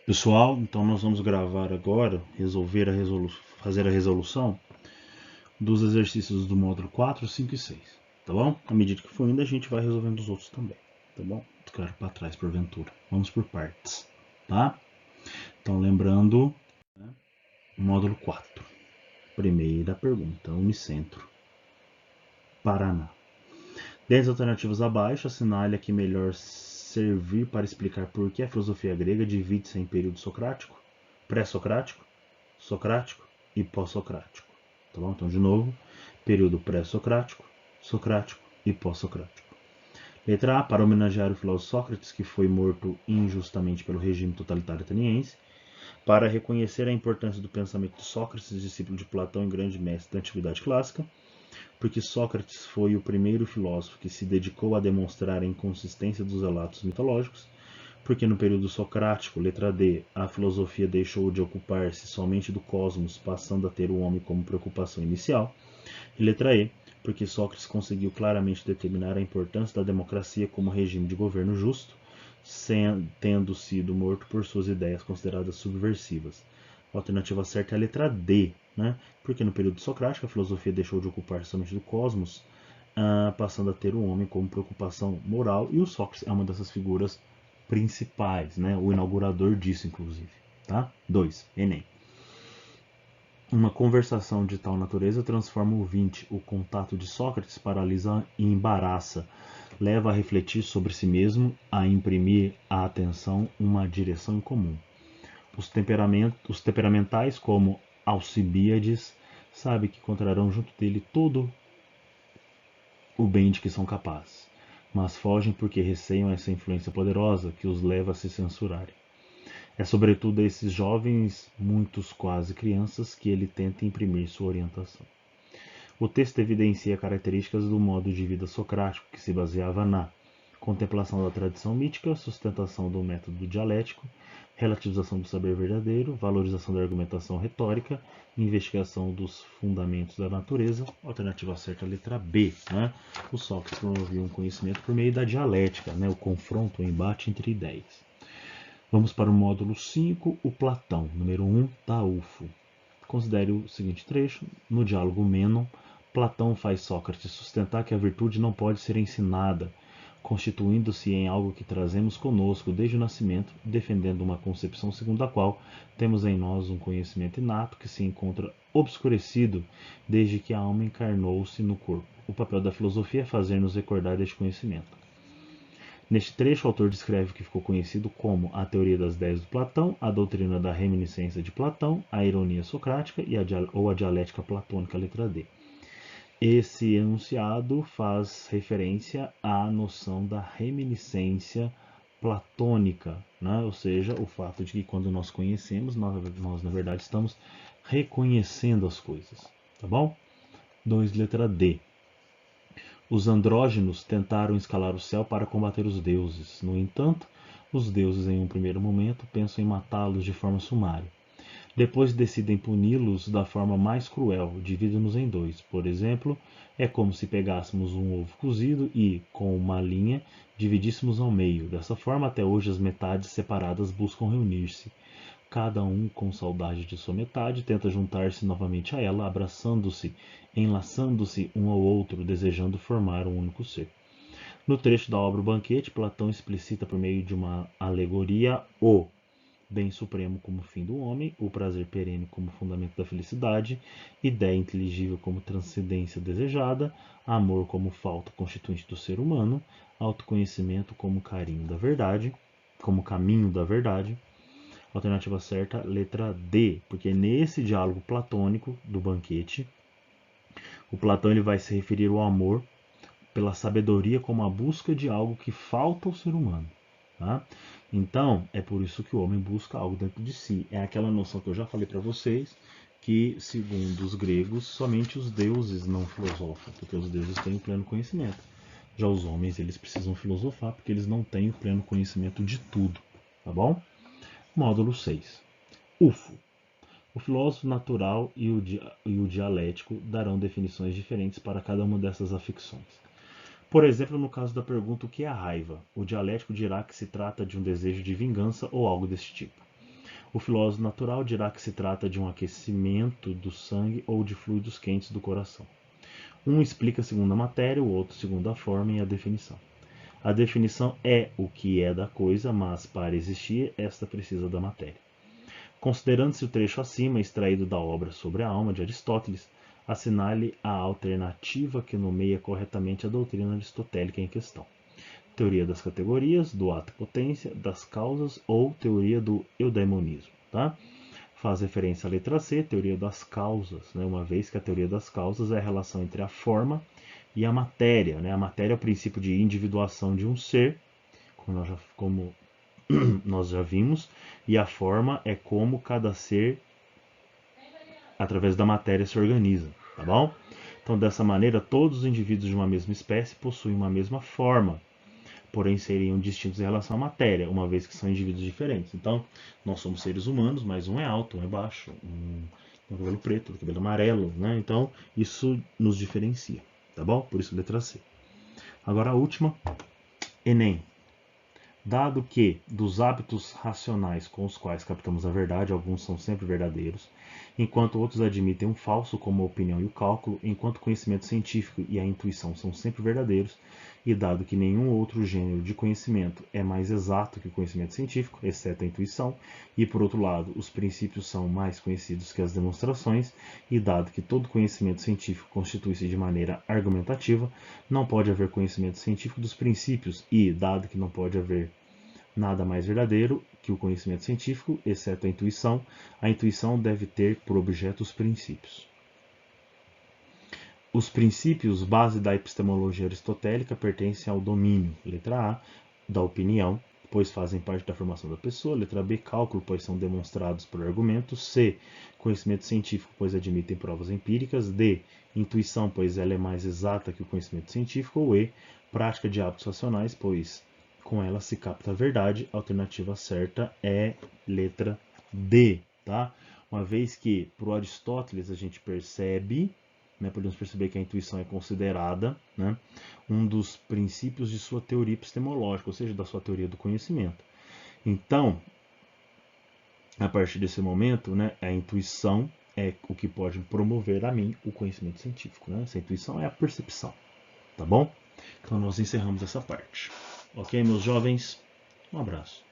Pessoal, então nós vamos gravar agora, fazer a resolução dos exercícios do módulo 4, 5 e 6, tá bom? À medida que for indo, a gente vai resolvendo os outros também, tá bom? Ficar para trás porventura. Vamos por partes, tá? Então lembrando, módulo 4, primeira pergunta, Unicentro, Paraná. 10 alternativas abaixo, assinale a que melhor servir para explicar por que a filosofia grega divide-se em período socrático, pré-socrático, socrático e pós-socrático. Tá bom? Então, de novo, período pré-socrático, socrático e pós-socrático. Letra A, para homenagear o filósofo Sócrates, que foi morto injustamente pelo regime totalitário ateniense. Para reconhecer a importância do pensamento de Sócrates, discípulo de Platão e grande mestre da antiguidade clássica, porque Sócrates foi o primeiro filósofo que se dedicou a demonstrar a inconsistência dos relatos mitológicos, porque no período socrático, letra D, a filosofia deixou de ocupar-se somente do cosmos, passando a ter o homem como preocupação inicial, e letra E, porque Sócrates conseguiu claramente determinar a importância da democracia como regime de governo justo, tendo sido morto por suas ideias consideradas subversivas. A alternativa certa é a letra D, né? Porque no período socrático a filosofia deixou de ocupar somente do cosmos, passando a ter o homem como preocupação moral, e o Sócrates é uma dessas figuras principais, né? O inaugurador disso, inclusive. Tá? 2. Enem. Uma conversação de tal natureza transforma o ouvinte. O contato de Sócrates paralisa e embaraça, leva a refletir sobre si mesmo, a imprimir à atenção uma direção em comum. Os temperamentais, como Alcibíades, sabem que encontrarão junto dele todo o bem de que são capazes, mas fogem porque receiam essa influência poderosa que os leva a se censurarem. É sobretudo a esses jovens, muitos quase crianças, que ele tenta imprimir sua orientação. O texto evidencia características do modo de vida socrático, que se baseava na contemplação da tradição mítica, sustentação do método dialético, relativização do saber verdadeiro, valorização da argumentação retórica, investigação dos fundamentos da natureza. Alternativa certa, letra B. Né? O Sócrates promovia um conhecimento por meio da dialética, né? O confronto, o embate entre ideias. Vamos para o módulo 5, o Platão, número 1, da UFO. Considere o seguinte trecho. No diálogo Mênon, Platão faz Sócrates sustentar que a virtude não pode ser ensinada, constituindo-se em algo que trazemos conosco desde o nascimento, defendendo uma concepção segundo a qual temos em nós um conhecimento inato que se encontra obscurecido desde que a alma encarnou-se no corpo. O papel da filosofia é fazer-nos recordar este conhecimento. Neste trecho, o autor descreve o que ficou conhecido como a teoria das ideias do Platão, a doutrina da reminiscência de Platão, a ironia socrática ou a dialética platônica, letra D. Esse enunciado faz referência à noção da reminiscência platônica, né? Ou seja, o fato de que quando nós conhecemos, nós na verdade estamos reconhecendo as coisas, tá bom? 2, letra D. Os andrógenos tentaram escalar o céu para combater os deuses. No entanto, os deuses, em um primeiro momento, pensam em matá-los de forma sumária. Depois decidem puni-los da forma mais cruel, dividem-nos em dois. Por exemplo, é como se pegássemos um ovo cozido e, com uma linha, dividíssemos ao meio. Dessa forma, até hoje, as metades separadas buscam reunir-se. Cada um, com saudade de sua metade, tenta juntar-se novamente a ela, abraçando-se, enlaçando-se um ao outro, desejando formar um único ser. No trecho da obra O Banquete, Platão explicita por meio de uma alegoria o bem supremo como fim do homem, o prazer perene como fundamento da felicidade, ideia inteligível como transcendência desejada, amor como falta constituinte do ser humano, autoconhecimento como carinho da verdade, como caminho da verdade. Alternativa certa, letra D, porque nesse diálogo platônico do banquete, o Platão ele vai se referir ao amor pela sabedoria como a busca de algo que falta ao ser humano. Tá? Então, é por isso que o homem busca algo dentro de si. É aquela noção que eu já falei para vocês, que, segundo os gregos, somente os deuses não filosofam, porque os deuses têm o pleno conhecimento. Já os homens, eles precisam filosofar, porque eles não têm o pleno conhecimento de tudo. Tá bom? Módulo 6. UFO. O filósofo natural e o dialético darão definições diferentes para cada uma dessas aficções. Por exemplo, no caso da pergunta o que é a raiva, o dialético dirá que se trata de um desejo de vingança ou algo desse tipo. O filósofo natural dirá que se trata de um aquecimento do sangue ou de fluidos quentes do coração. Um explica segundo a matéria, o outro segundo a forma e a definição. A definição é o que é da coisa, mas para existir, esta precisa da matéria. Considerando-se o trecho acima, extraído da obra Sobre a Alma, de Aristóteles, assinale a alternativa que nomeia corretamente a doutrina aristotélica em questão. Teoria das categorias, do ato e potência, das causas ou teoria do eudaimonismo. Tá? Faz referência à letra C, teoria das causas, né? Uma vez que a teoria das causas é a relação entre a forma e a matéria. Né? A matéria é o princípio de individuação de um ser, como nós já vimos, e a forma é como cada ser, através da matéria, se organiza. Tá bom? Então, dessa maneira, todos os indivíduos de uma mesma espécie possuem uma mesma forma, porém seriam distintos em relação à matéria, uma vez que são indivíduos diferentes. Então, nós somos seres humanos, mas um é alto, um é baixo, um tem cabelo preto, outro cabelo amarelo, né? Então, isso nos diferencia, tá bom? Por isso, letra C. Agora a última, Enem. Dado que, dos hábitos racionais com os quais captamos a verdade, alguns são sempre verdadeiros, enquanto outros admitem um falso, como a opinião e o cálculo, enquanto o conhecimento científico e a intuição são sempre verdadeiros, e dado que nenhum outro gênero de conhecimento é mais exato que o conhecimento científico, exceto a intuição, e por outro lado, os princípios são mais conhecidos que as demonstrações, e dado que todo conhecimento científico constitui-se de maneira argumentativa, não pode haver conhecimento científico dos princípios, e, dado que não pode haver nada mais verdadeiro que o conhecimento científico, exceto a intuição deve ter por objeto os princípios. Os princípios, base da epistemologia aristotélica, pertencem ao domínio, letra A, da opinião, pois fazem parte da formação da pessoa, letra B, cálculo, pois são demonstrados por argumentos, C, conhecimento científico, pois admitem provas empíricas, D, intuição, pois ela é mais exata que o conhecimento científico, ou E, prática de hábitos racionais, pois com ela se capta a verdade. A alternativa certa é letra D, tá? Uma vez que, por Aristóteles, a gente percebe, né, podemos perceber que a intuição é considerada, né, um dos princípios de sua teoria epistemológica, ou seja, da sua teoria do conhecimento. Então, a partir desse momento, né, a intuição é o que pode promover a mim o conhecimento científico. Né? Essa intuição é a percepção, tá bom? Então nós encerramos essa parte. Ok, meus jovens? Um abraço.